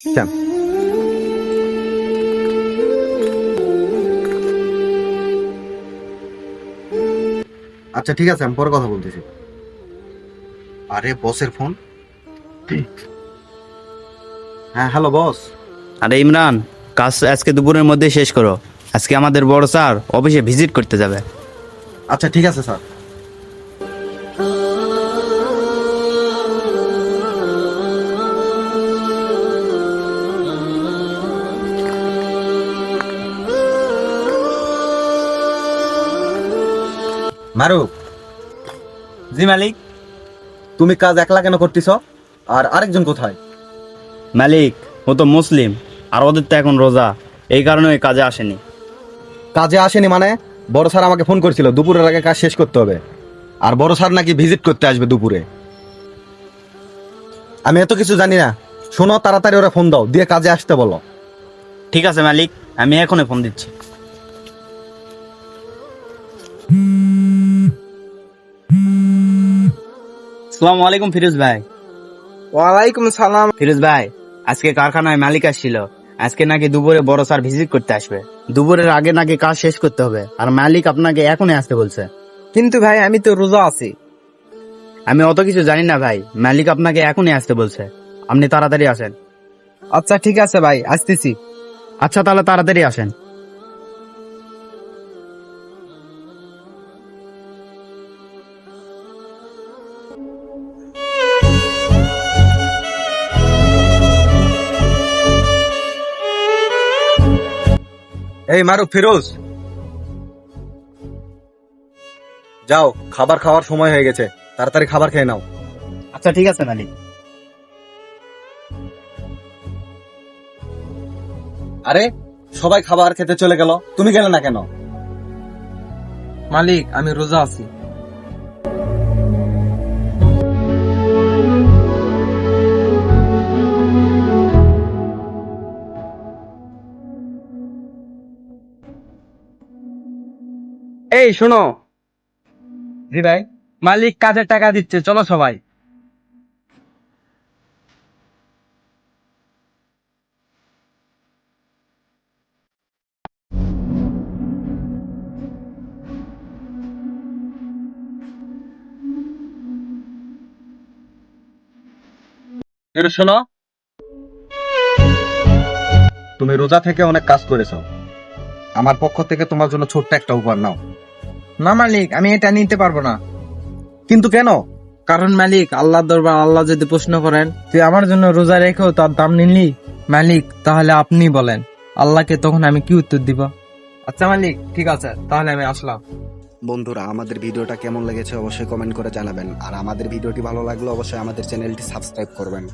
কেন? আচ্ছা ঠিক আছে, আমি পরে কথা বলতেছি। আরে বসের ফোন। হ্যাঁ হ্যালো বস। আরে ইমরান, কাজ আজকে দুপুরের মধ্যে শেষ করো। আজকে আমাদের বড় স্যার অফিসে ভিজিট করতে যাবে। আচ্ছা ঠিক আছে স্যার। মারুফ, জি মালিক। তুমি কাজ একলা কেন করতেছ? আর আরেকজন কোথায়? মালিক, ও তো মুসলিম, আর ওদের তো এখন রোজা, এই কারণে ওই কাজে আসেনি। কাজে আসেনি মানে? বড় স্যার আমাকে ফোন করেছিল দুপুরের আগে কাজ শেষ করতে হবে। আর বড় স্যার নাকি ভিজিট করতে আসবে দুপুরে। আমি এত কিছু জানি না। শোনো, তাড়াতাড়ি ওরা ফোন দাও, দিয়ে কাজে আসতে বলো। ঠিক আছে মালিক, আমি এখনই ফোন দিচ্ছি। আসসালামু আলাইকুম ফিরোজ ভাই। ওয়ালাইকুম সালাম। ফিরোজ ভাই, আজকে কারখানায় মালিক আসছিল। আজকে নাকি দুপুরে বড় স্যার ভিজিট করতে আসবে। দুপুরের আগে নাকি কাজ শেষ করতে হবে, আর মালিক আপনাকে এখনই আসতে বলছে। কিন্তু ভাই আমি তো রোজা আছি। আমি অত কিছু জানি না ভাই, মালিক আপনাকে এখনই আসতে বলছে। আপনি তাড়াতাড়ি আসেন। আচ্ছা ঠিক আছে ভাই, আসতেছি। আচ্ছা তাহলে তাড়াতাড়ি আসেন। এই মারুফ, ফিরোজ, যাও, খাবার খাওয়ার সময় হয়ে গেছে, তাড়াতাড়ি খাবার খেয়ে নাও। আচ্ছা ঠিক আছে মালিক। আরে সবাই খাবার খেতে চলে গেল, তুমি গেলে না কেন? মালিক, আমি রোজা আছি। এই শোনো। জি ভাই। মালিক কাজের টাকা দিচ্ছে, চলো সবাই। ফিরোজ শোনো, তুমি রোজা থেকে অনেক কাজ করেছো। আমার পক্ষ থেকে তোমার জন্য ছোট্ট একটা উপহার নাও। না মালিক, আমি এটা নিতে পারবো না। কিন্তু কেন? কারণ মালিক, আল্লাহর দরবার আল্লাহ যদি প্রশ্ন করেন তুই আমার জন্য রোজা রেখেও তার দাম নিলি, মালিক তাহলে আপনি বলেন আল্লাহকে তখন আমি কি উত্তর দিব? আচ্ছা মালিক, ঠিক আছে, তাহলে আমি আসলাম। বন্ধুরা, আমাদের ভিডিওটা কেমন লেগেছে অবশ্যই কমেন্ট করে জানাবেন। আর আমাদের ভিডিওটি ভালো লাগলে অবশ্যই আমাদের চ্যানেলটি সাবস্ক্রাইব করবেন।